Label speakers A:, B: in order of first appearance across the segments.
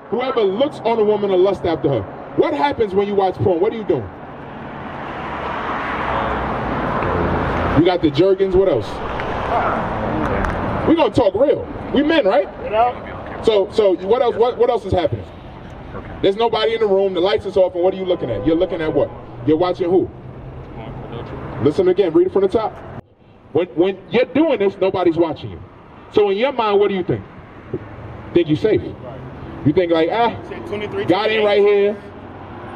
A: Whoever looks on a woman or lust after her. What happens when you watch porn? What are you doing? You got the jergens. What else? We're gonna talk real. We men, right? So what else? What else is happening? There's nobody in the room. The lights is off, and what are you looking at? You're looking at what? You're watching who? Listen again. Read it from the top. When you're doing this, nobody's watching you. So in your mind, what do you think? Think you're safe? You think like, God ain't right here.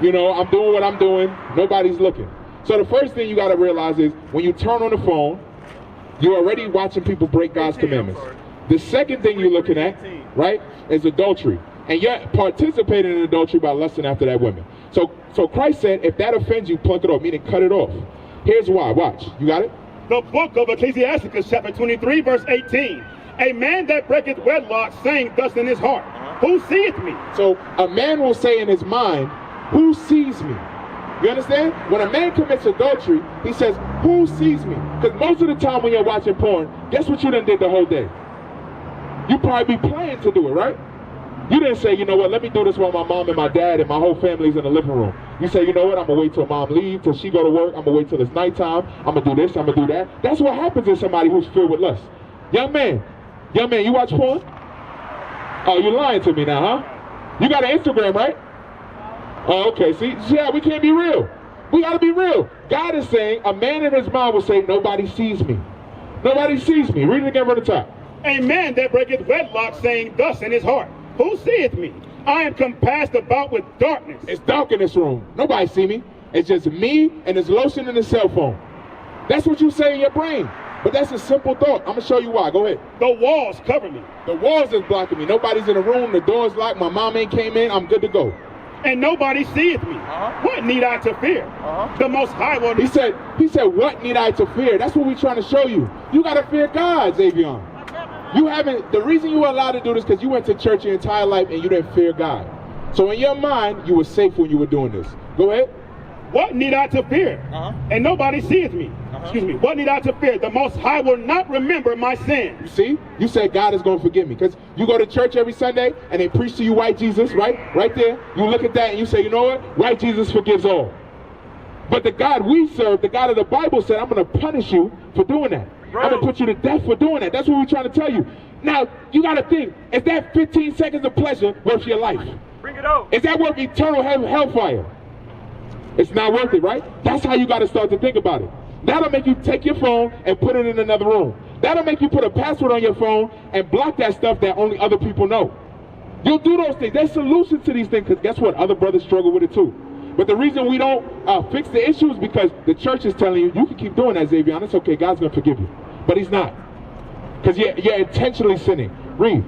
A: You know, I'm doing what I'm doing. Nobody's looking. So the first thing you got to realize is when you turn on the phone, you're already watching people break God's commandments. The second thing you're looking at, right, is adultery. And you're participating in adultery by lusting after that woman. So Christ said, if that offends you, pluck it off, meaning cut it off. Here's why. Watch. You got it?
B: The book of Ecclesiasticus, chapter 23, verse 18. A man that breaketh wedlock, saying thus in his heart, who seeth me?
A: So a man will say in his mind, who sees me? You understand? When a man commits adultery, he says, who sees me? Because most of the time when you're watching porn, guess what you done did the whole day? You probably be planning to do it, right? You didn't say, you know what, let me do this while my mom and my dad and my whole family's in the living room. You say, you know what, I'm going to wait till mom leaves, till she go to work. I'm going to wait till it's nighttime. I'm going to do this, I'm going to do that. That's what happens to somebody who's filled with lust. Young man, you watch porn? Oh, you're lying to me now, huh? You got an Instagram, right? Oh, okay. See, yeah, we can't be real. We got to be real. God is saying, a man in his mind will say, nobody sees me. Nobody sees me. Read it again from the top.
B: A man that breaketh wedlock, saying thus in his heart, who seeth me? I am compassed about with darkness.
A: It's dark in this room. Nobody see me. It's just me and this lotion and the cell phone. That's what you say in your brain. But that's a simple thought. I'm going to show you why. Go ahead.
B: The walls cover me.
A: The walls is blocking me. Nobody's in the room. The door's locked. My mom ain't came in. I'm good to go.
B: And nobody seeth me. What need I to fear? The Most High will...
A: He said, what need I to fear? That's what we're trying to show you. You got to fear God, Xavier. You haven't... The reason you were allowed to do this because you went to church your entire life and you didn't fear God. So in your mind, you were safe when you were doing this. Go ahead.
B: What need I to fear? And nobody seeth me. Excuse me. What need I to fear? The Most High will not remember my sin.
A: You see? You said God is going to forgive me. Because you go to church every Sunday and they preach to you white Jesus, right? Right there. You look at that and you say, you know what? White Jesus forgives all. But the God we serve, the God of the Bible said, I'm going to punish you for doing that. Bro. I'm going to put you to death for doing that. That's what we're trying to tell you. Now, you got to think, is that 15 seconds of pleasure worth your life?
B: Bring it out.
A: Is that worth eternal hellfire? It's not worth it, right? That's how you got to start to think about it. That'll make you take your phone and put it in another room. That'll make you put a password on your phone and block that stuff that only other people know. You'll do those things. There's solutions to these things because guess what? Other brothers struggle with it too. But the reason we don't fix the issue is because the church is telling you, you can keep doing that, Xavier. It's okay. God's going to forgive you. But he's not. Because you're intentionally sinning. Read.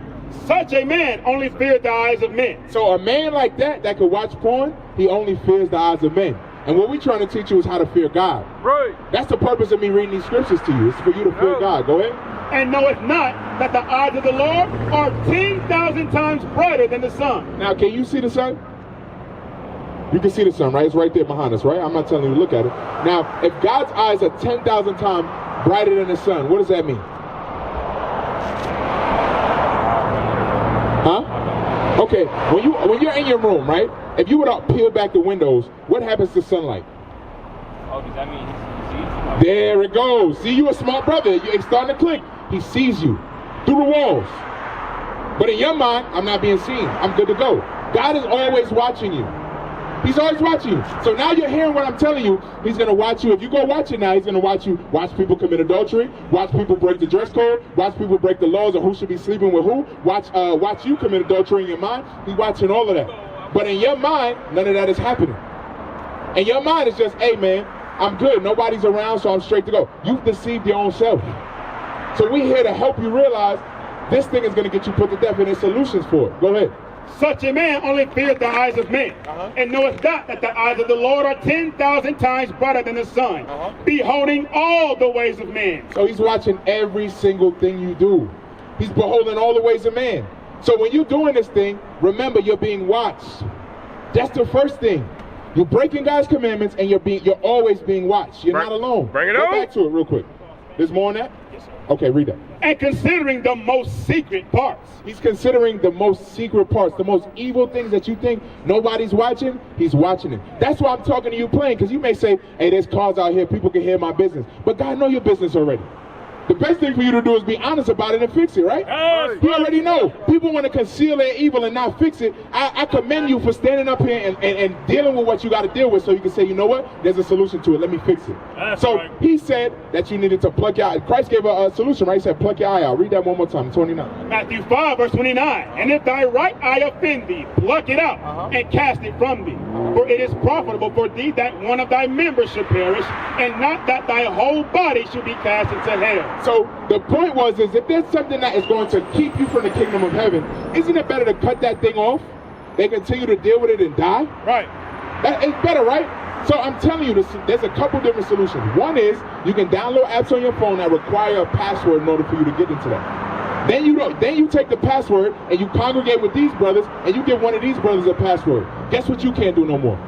B: Such a man only fears the eyes of men.
A: So a man like that could watch porn, he only fears the eyes of men. And what we're trying to teach you is how to fear God.
B: Right.
A: That's the purpose of me reading these scriptures to you. It's for you to fear God. Go ahead.
B: And knoweth not that the eyes of the Lord are 10,000 times brighter than the sun.
A: Now, can you see the sun? You can see the sun, right? It's right there behind us, right? I'm not telling you to look at it. Now, if God's eyes are 10,000 times brighter than the sun, what does that mean? Huh? Okay, when you're in your room, right? If you were to peel back the windows, what happens to sunlight?
C: Oh, does that mean he sees?
A: There it goes. See, you a smart brother. It's starting to click. He sees you through the walls. But in your mind, I'm not being seen. I'm good to go. God is always watching you. He's always watching you. So now you're hearing what I'm telling you. He's going to watch you. If you go watch it now, he's going to watch you. Watch people commit adultery. Watch people break the dress code. Watch people break the laws of who should be sleeping with who. Watch you commit adultery in your mind. He's watching all of that. But in your mind, none of that is happening. In your mind, it's just, hey, man, I'm good. Nobody's around, so I'm straight to go. You've deceived your own self. So we're here to help you realize this thing is going to get you put to death, and there's solutions for it. Go ahead.
B: Such a man only feareth the eyes of men, and knoweth not that the eyes of the Lord are 10,000 times brighter than the sun, beholding all the ways of men.
A: So he's watching every single thing you do. He's beholding all the ways of man. So when you're doing this thing, remember you're being watched. That's the first thing. You're breaking God's commandments, and you're always being watched. You're not alone.
B: Bring it
A: Go
B: on.
A: back to it real quick. There's more on that? Okay, read that.
B: And considering the most secret parts.
A: He's considering the most secret parts, the most evil things that you think nobody's watching. He's watching it. That's why I'm talking to you plain, because you may say, hey, there's cars out here, people can hear my business. But God know your business already. The best thing for you to do is be honest about it and fix it, right? You already know. People want to conceal their evil and not fix it. I commend you for standing up here and dealing with what you got to deal with, so you can say, you know what? There's a solution to it. Let me fix it. He said that you needed to pluck your eye. Christ gave a solution, right? He said, pluck your eye out. Read that one more time, 29.
B: Matthew 5, verse 29. And if thy right eye offend thee, pluck it out and cast it from thee. For it is profitable for thee that one of thy members should perish, and not that thy whole body should be cast into hell.
A: So the point was, is if there's something that is going to keep you from the kingdom of heaven, isn't it better to cut that thing off? They continue to deal with it and die?
B: Right.
A: It's better, right? So I'm telling you, there's a couple different solutions. One is you can download apps on your phone that require a password in order for you to get into that. Then you take the password and you congregate with these brothers and you give one of these brothers a password. Guess what you can't do no more?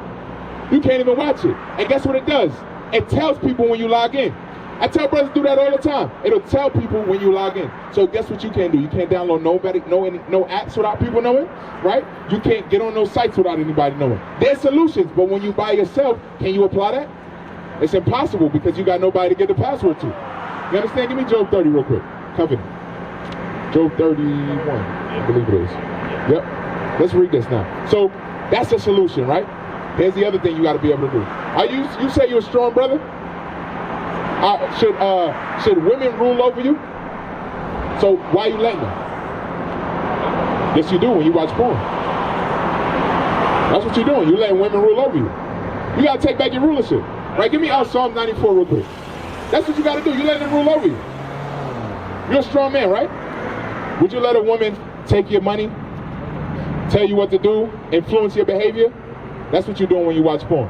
A: You can't even watch it. And guess what it does? It tells people when you log in. I tell brothers to do that all the time. It'll tell people when you log in. So guess what you can't do? You can't download no apps without people knowing, right? You can't get on those sites without anybody knowing. There's solutions, but when you by yourself, can you apply that? It's impossible because you got nobody to get the password to. You understand? Give me Job 30 real quick. Covenant. Job 31, I believe it is. Yep. Let's read this now. So that's a solution, right? Here's the other thing you got to be able to do. You say you're a strong brother? Should women rule over you? So why are you letting them? Yes, you do when you watch porn. That's what you're doing. You're letting women rule over you. You got to take back your rulership. Right? Give me Psalm 94 real quick. That's what you got to do. You're letting them rule over you. You're a strong man, right? Would you let a woman take your money, tell you what to do, influence your behavior? That's what you're doing when you watch porn.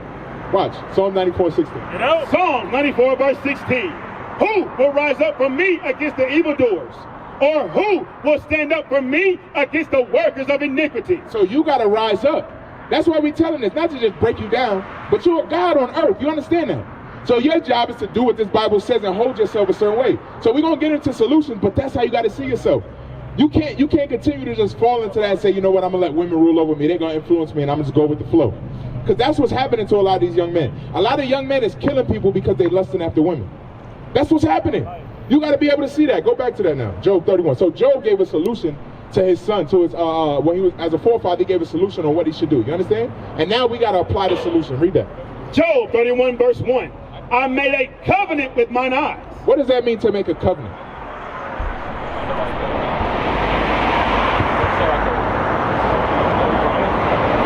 A: Watch, Psalm 94, 16.
B: Psalm 94, verse 16. Who will rise up for me against the evildoers? Or who will stand up for me against the workers of iniquity?
A: So you got to rise up. That's why we're telling this, not to just break you down, but you're a God on earth. You understand that? So your job is to do what this Bible says and hold yourself a certain way. So we're going to get into solutions, but that's how you got to see yourself. You can't continue to just fall into that and say, you know what, I'm going to let women rule over me. They're going to influence me and I'm just going to go with the flow. Because that's what's happening to a lot of these young men. A lot of young men is killing people because they're lusting after women. That's what's happening. You got to be able to see that. Go back to that now. Job 31. So Job gave a solution to his son, to his when he was as a forefather, he gave a solution on what he should do. You understand? And now we got to apply the solution. Read that.
B: Job 31 verse 1. I made a covenant with mine eyes.
A: What does that mean to make a covenant?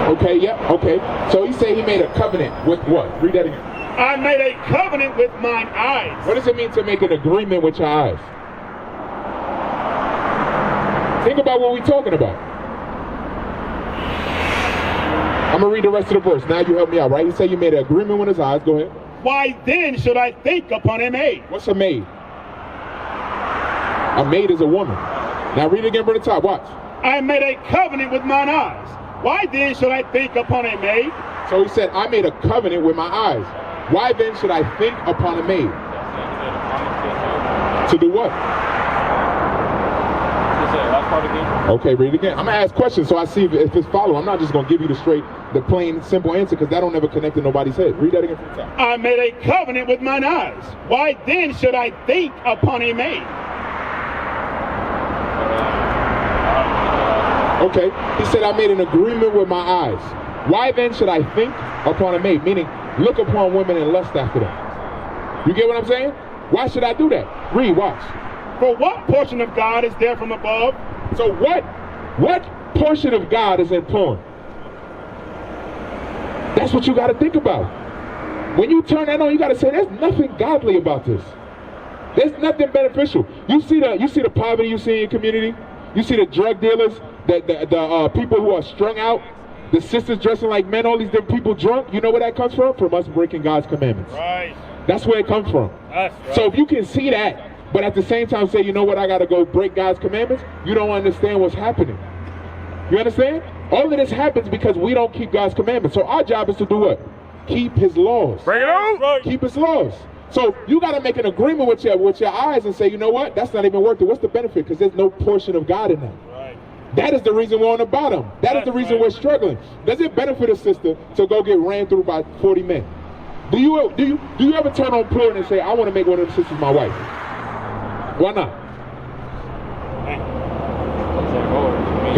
A: Okay, yep, okay. So he said he made a covenant with what? Read that again.
B: I made a covenant with mine eyes.
A: What does it mean to make an agreement with your eyes? Think about what we're talking about. I'm going to read the rest of the verse. Now you help me out, right? He said you made an agreement with his eyes. Go ahead.
B: Why then should I think upon a maid?
A: What's a maid? A maid is a woman. Now read it again from the top. Watch.
B: I made a covenant with mine eyes. Why then should I think upon a maid?
A: So he said, I made a covenant with my eyes. Why then should I think upon a maid? To do what? Okay, read it again. I'm going to ask questions so I see if it's following. I'm not just going to give you the plain, simple answer because that don't ever connect to nobody's head. Read that again from the top.
B: I made a covenant with mine eyes. Why then should I think upon a maid?
A: Okay, he said, I made an agreement with my eyes. Why then should I think upon a maid? Meaning, look upon women and lust after them. You get what I'm saying? Why should I do that? Read, watch.
B: For what portion of God is there from above?
A: So what portion of God is in porn? That's what you got to think about. When you turn that on, you got to say, there's nothing godly about this. There's nothing beneficial. You see the poverty you see in your community? You see the drug dealers, the people who are strung out, the sisters dressing like men, all these different people drunk. You know where that comes from? From us breaking God's commandments.
B: Right.
A: That's where it comes from.
B: That's right.
A: So if you can see that, but at the same time say, you know what, I got to go break God's commandments, you don't understand what's happening. You understand? All of this happens because we don't keep God's commandments. So our job is to do what? Keep his laws.
B: Bring it on.
A: Keep his laws. So you got to make an agreement with your eyes and say, you know what? That's not even worth it. What's the benefit? Because there's no portion of God in that.
B: Right.
A: That is the reason we're on the bottom. That's the reason we're struggling. Does it benefit a sister to go get ran through by 40 men? Do you ever turn on porn and say, I want to make one of them sisters my wife? Why not?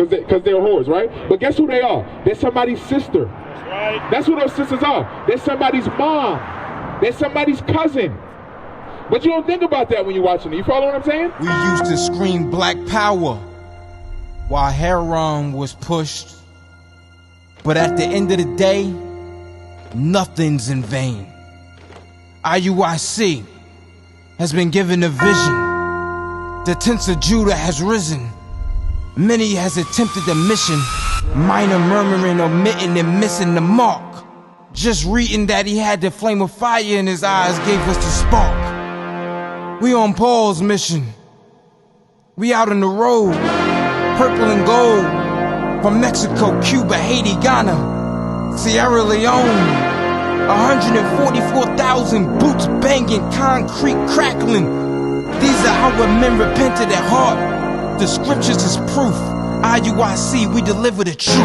A: Because they're whores, right? But guess who they are? They're somebody's sister.
B: That's right.
A: That's who those sisters are. They're somebody's mom. They're somebody's cousin. But you don't think about that when you're watching it. You follow what I'm saying?
D: We used to scream black power while heroin was pushed. But at the end of the day, nothing's in vain. IUIC has been given a vision. The tents of Judah has risen. Many has attempted the mission. Minor murmuring, omitting, and missing the mark. Just reading that he had the flame of fire in his eyes gave us the spark. We on Paul's mission. We out on the road. Purple and gold. From Mexico, Cuba, Haiti, Ghana, Sierra Leone. 144,000 boots banging, concrete crackling. These are our men repented at heart. The scriptures is proof. IUIC, we deliver the truth.